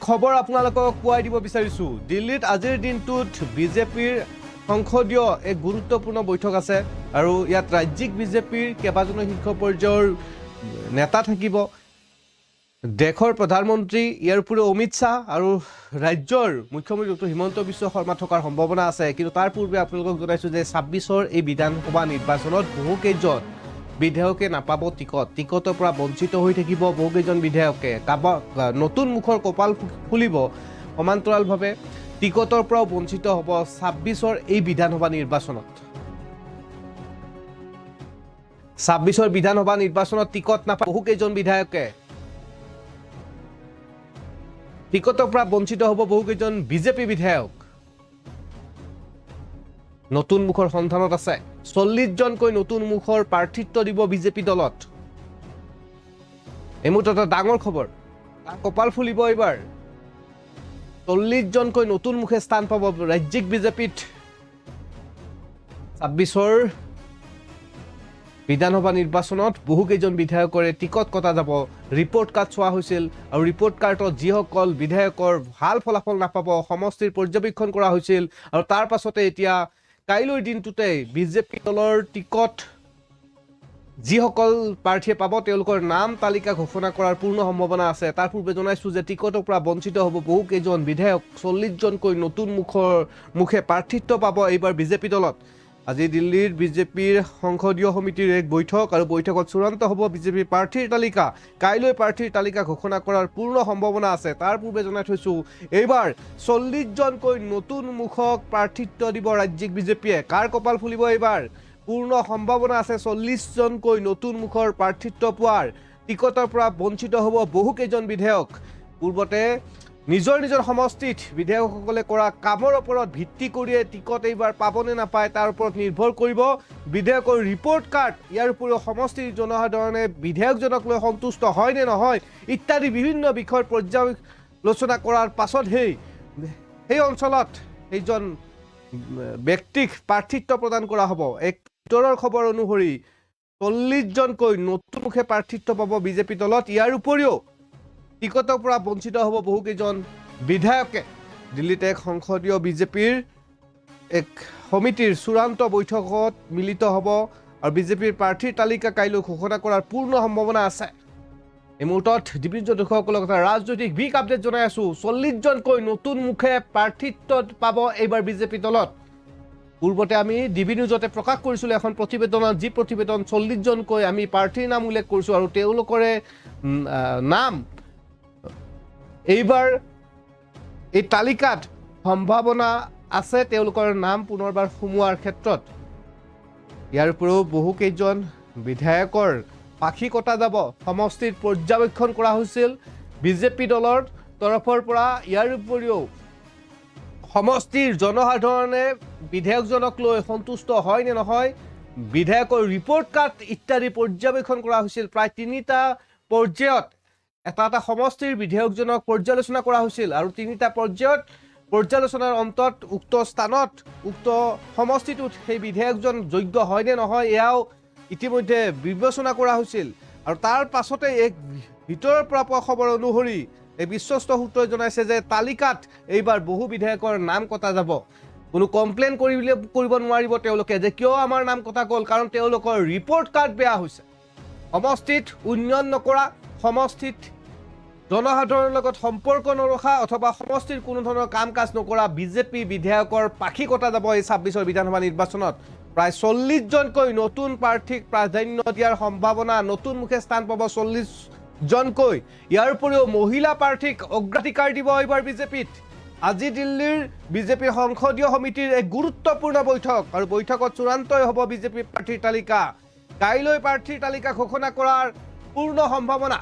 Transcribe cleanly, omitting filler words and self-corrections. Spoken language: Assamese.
খবৰ আপোনালোকক পুৱাই দিব বিচাৰিছো। দিল্লীত আজিৰ দিনটোত বিজেপিৰ সংসদীয় এক গুৰুত্বপূৰ্ণ বৈঠক আছে আৰু ইয়াত ৰাজ্যিক বিজেপিৰ কেইবাজনো শীৰ্ষ পৰ্যায়ৰ নেতা থাকিব। দেশৰ প্ৰধানমন্ত্ৰী ইয়াৰ উপৰিও অমিত শ্বাহ আৰু ৰাজ্যৰ মুখ্যমন্ত্ৰী ডক্টৰ হিমন্ত বিশ্ব শৰ্মা থকাৰ সম্ভাৱনা আছে। কিন্তু তাৰ পূৰ্বে আপোনালোকক জনাইছো যে ২৬ৰ এই বিধানসভা নিৰ্বাচনত বহুকেইজন বিধায়কে নাপাব টিকটৰ পৰা বঞ্চিত হৈ থাকিব। বহুকেইজন বিধায়কে নতুন মুখৰ কপাল ফুলিব, সমান্তৰালভাৱে টিকটৰ পৰাও বঞ্চিত হ'ব ২৬ৰ এই বিধানসভা নিৰ্বাচনত। ২৬ৰ বিধানসভা নিৰ্বাচনত টিকট নাপায় বহুকেইজন বিধায়কে। টিকটৰ পৰা বঞ্চিত হ'ব বহুকেইজন বিজেপি বিধায়ক। নতুন মুখৰ সন্ধানত আছে। ৪০জনকৈ নতুন মুখৰ প্ৰাৰ্থিত্ব দিব বিজেপি দলত। এই মুহূৰ্তত এটা ডাঙৰ খবৰ, কপাল ফুলিব এইবাৰ। ৪০জনকৈ নতুন মুখে স্থান পাব ৰাজ্যিক বিজেপিত। ২৬ৰ বিধানসভা নিৰ্বাচনত বহুকেইজন বিধায়কৰে টিকট কটা যাব। ৰিপৰ্ট কাৰ্ড চোৱা হৈছিল আৰু ৰিপৰ্ট কাৰ্ডত যিসকল বিধায়কৰ ভাল ফলাফল নাপাব সমষ্টিৰ পৰ্যবেক্ষণ কৰা হৈছিল আৰু তাৰ পাছতে এতিয়া কাইলৈৰ দিনটোতে বিজেপি দলৰ টিকট যিসকল প্ৰাৰ্থীয়ে পাব তেওঁলোকৰ নাম তালিকা ঘোষণা কৰাৰ পূৰ্ণ সম্ভাৱনা আছে। তাৰ পূৰ্বে জনাইছো যে টিকটৰ পৰা বঞ্চিত হ'ব বহুকেইজন বিধায়ক। ৪০জনকৈ নতুন মুখে প্ৰাৰ্থিত্ব পাব এইবাৰ বিজেপি দলত। আজি দিল্লীৰ বিজেপিৰ সংসদীয় সমিতিৰ এক বৈঠক আৰু বৈঠকত চূড়ান্ত হ'ব বিজেপিৰ প্ৰাৰ্থীৰ তালিকা। কাইলৈ প্ৰাৰ্থীৰ তালিকা ঘোষণা কৰাৰ পূৰ্ণ সম্ভাৱনা আছে। তাৰ পূৰ্বে জনাই থৈছো এইবাৰ ৪০জনকৈ নতুন মুখক প্ৰাৰ্থিত্ব দিব ৰাজ্যিক বিজেপিয়ে। কাৰ কপাল ফুলিব এইবাৰ? পূৰ্ণ সম্ভাৱনা আছে ৪০জনকৈ নতুন মুখৰ প্ৰাৰ্থিত্ব পোৱাৰ। টিকটৰ পৰা বঞ্চিত হ'ব বহুকেইজন বিধায়ক। পূৰ্বতে নিজৰ সমষ্টিত বিধায়কসকলে কৰা কামৰ ওপৰত ভিত্তি কৰিয়ে টিকট এইবাৰ পাবনে নাপায় তাৰ ওপৰত নিৰ্ভৰ কৰিব বিধায়কৰ ৰিপৰ্ট কাৰ্ড। ইয়াৰ উপৰিও সমষ্টিৰ জনসাধাৰণে বিধায়কজনক লৈ সন্তুষ্ট হয় নে নহয় ইত্যাদি বিভিন্ন বিষয়ৰ পৰ্যালোচনা কৰাৰ পাছত সেই অঞ্চলত সেইজন ব্যক্তিক প্ৰাৰ্থিত্ব প্ৰদান কৰা হ'ব। এক ভিতৰৰ খবৰ অনুসৰি ৪০জনকৈ নতুন মুখে প্ৰাৰ্থিত্ব পাব বিজেপি দলত। ইয়াৰ উপৰিও টিকটৰ পৰা বঞ্চিত হ'ব বহুকেইজন বিধায়কে। দিল্লীত এক সংসদীয় বিজেপিৰ এক সমিতিৰ চূড়ান্ত বৈঠকত মিলিত হ'ব আৰু বিজেপিৰ প্ৰাৰ্থীৰ তালিকা কাইলৈ ঘোষণা কৰাৰ পূৰ্ণ সম্ভাৱনা আছে। এই মুহূৰ্তত দিব্যজ্যোতি দৰ্শকসকলক এটা ৰাজনৈতিক বিগ আপডেট জনাই আছো। ৪০জনকৈ নতুন মুখে প্ৰাৰ্থিত্ব পাব এইবাৰ বিজেপি দলত। পূৰ্বতে আমি ডিবি নিউজতে প্ৰকাশ কৰিছিলোঁ এখন প্ৰতিবেদনত, যি প্ৰতিবেদন ৪০জনকৈ আমি প্ৰাৰ্থীৰ নাম উল্লেখ কৰিছোঁ আৰু তেওঁলোকৰে নাম এইবাৰ এই তালিকাত সম্ভাৱনা আছে তেওঁলোকৰ নাম পুনৰবাৰ সোমোৱাৰ ক্ষেত্ৰত। ইয়াৰ উপৰিও বহুকেইজন বিধায়কৰ পাখি কটা যাব। সমষ্টিত পৰ্যবেক্ষণ কৰা হৈছিল বিজেপি দলৰ তৰফৰ পৰা। ইয়াৰ উপৰিও সমষ্টিৰ জনসাধাৰণে বিধায়কজনক লৈ সন্তুষ্ট হয় নে নহয় বিধায়কৰ ৰিপৰ্ট কাৰ্ড ইত্যাদি পৰ্যবেক্ষণ কৰা হৈছিল। প্ৰায় ৩টা পৰ্যায়ত এটা সমষ্টিৰ বিধায়কজনক পৰ্যালোচনা কৰা হৈছিল আৰু ৩টা পৰ্যায়ত পৰ্যালোচনাৰ অন্তত উক্ত স্থানত উক্ত সমষ্টিটোত সেই বিধায়কজন যোগ্য হয় নে নহয় এয়াও ইতিমধ্যে বিবেচনা কৰা হৈছিল। আৰু তাৰ পাছতে এক ভিতৰৰ পৰা পোৱা খবৰ অনুসৰি এই বিশ্বস্ত সূত্ৰই জনাইছে যে তালিকাত এইবাৰ বহু বিধায়কৰ নাম কটা যাব। কোনো কমপ্লেইন কৰিব নোৱাৰিব তেওঁলোকে যে কিয় আমাৰ নাম কটা গ'ল, কাৰণ তেওঁলোকৰ ৰিপৰ্ট কাৰ্ড বেয়া হৈছে। সমষ্টিত উন্নয়ন নকৰা, সমষ্টিত জনসাধাৰণৰ লগত সম্পৰ্ক নৰখা অথবা সমষ্টিৰ কোনো ধৰণৰ কাম কাজ নকৰা বিজেপি বিধায়কৰ পাখি কটা যাব এই ২৬ৰ বিধানসভা নিৰ্বাচনত। প্ৰায় ৪০জনকৈ নতুন প্ৰাৰ্থীক প্ৰাধান্য দিয়াৰ সম্ভাৱনা। নতুন মুখে স্থান পাব ৪০জনকৈ। ইয়াৰ উপৰিও মহিলা প্ৰাৰ্থীক অগ্ৰাধিকাৰ দিব এইবাৰ বিজেপিত। আজি দিল্লীৰ বিজেপিৰ সংসদীয় সমিতিৰ এক গুৰুত্বপূৰ্ণ বৈঠক আৰু বৈঠকত চূড়ান্তই হ'ব বিজেপিৰ প্ৰাৰ্থীৰ তালিকা। কাইলৈ প্ৰাৰ্থীৰ তালিকা ঘোষণা কৰাৰ পূৰ্ণ সম্ভাৱনা।